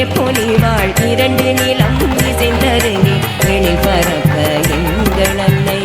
பொலிவாள் இரண்டு நிலம் இசைந்தருகே எழில் பரப்ப எங்கள் அன்னை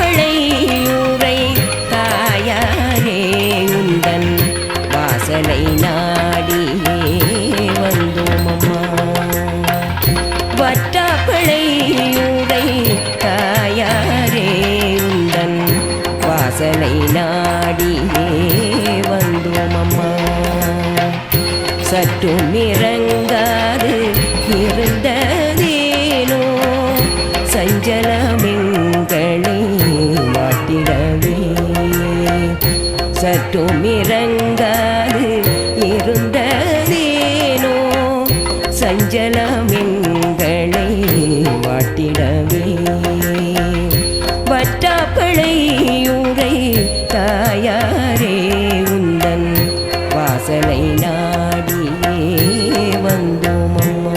வட்டாப்பழையூரை தாயாரே உந்தன் வாசலை நாடியே வந்தோம் அம்மா. வட்டாப்பழையூரை தாயாரே உந்தன் வாசலை நாடியே வந்தோம் அம்மா. சற்றும் இறங்காது இருந்ததேனோ சஞ்சலமெங்களை மாட்டிடவே. சற்றும் இறங்காது இருந்ததேனோ சஞ்சலமெங்களை மாட்டிடவே. வட்டாப்பழையூரை தாயாரே உந்தன் வாசலை நாடியே வந்தோம் அம்மா.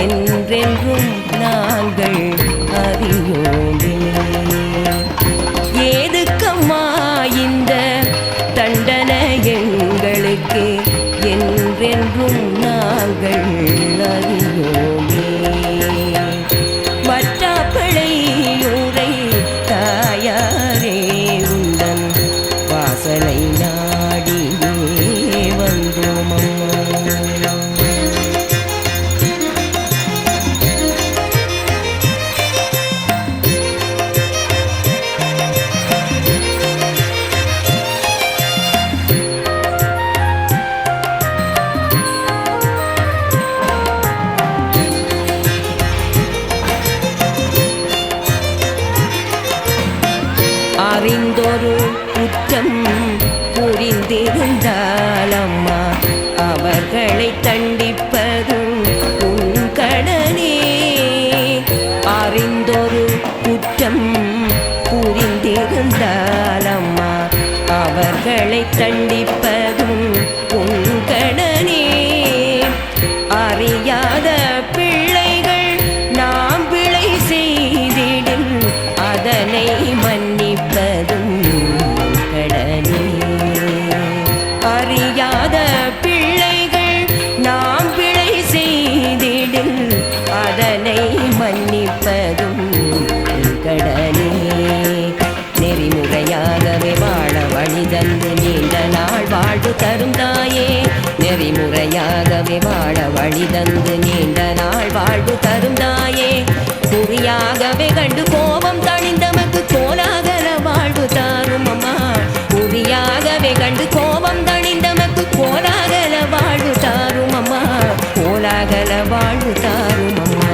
என்றென்றும் நாங்கள் அறியோமே. ஏதுக்கம்மா இந்த தண்டனை எங்களுக்கு என்றென்றும் நாங்கள் அறியோமே. வட்டாப்பழையூரை தாயாரே உந்தன் வாசலை நாடியே வந்தோம் அம்மா. அறிந்தொரு குற்றம் புரிந்திருந்தால் அம்மா அவர்களை தண்டிப்பதும் உன் கடனே. அறிந்தொரு குற்றம் புரிந்திருந்தால் அம்மா அவர்களை தண்டிப்பதும் உன் கடனே. அறியாத பிள்ளைகள் நாம் பிழை செய்திடில் அதனை மன்னிப்பதும் கடனே. அறியாத பிள்ளைகள் நாம் பிழை செய்திடில் அதனை மன்னிப்பதும் கடனே. நெறிமுறையாகவே வாழ வழி தந்து நீண்ட நாள் வாழ்வு தரும் தாயே. நெறிமுறையாகவே வாழ வழி தந்து நீண்ட நாள் வாழ்வு தரும் தாயே. குறியாகவே கண்டு கோபம் தணிந்தமக்கு கோலாகல வாழ்வு தாரும் அம்மா. குறியாகவே கண்டு கோபம் தணிந்தமக்கு கோலாகல வாழ்வு தாரும் அம்மா. கோலாகல வாழ்வு தாரும் அம்மா.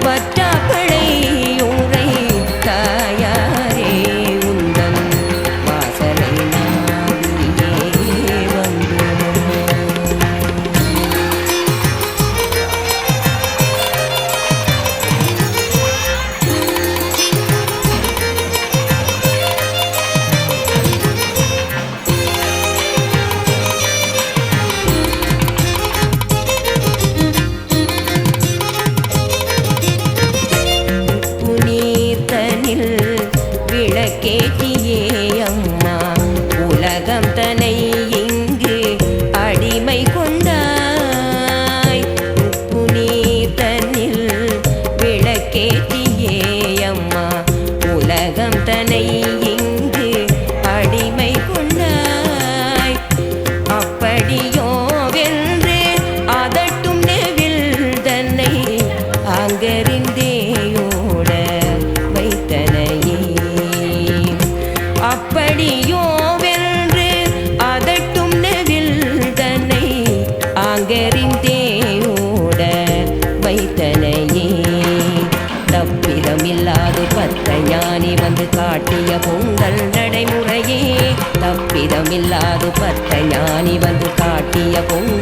வட்டாப்பழையூரை தாயாரே உந்தன் வாசலை நாடியே வந்தோம் அம்மா. பொங்க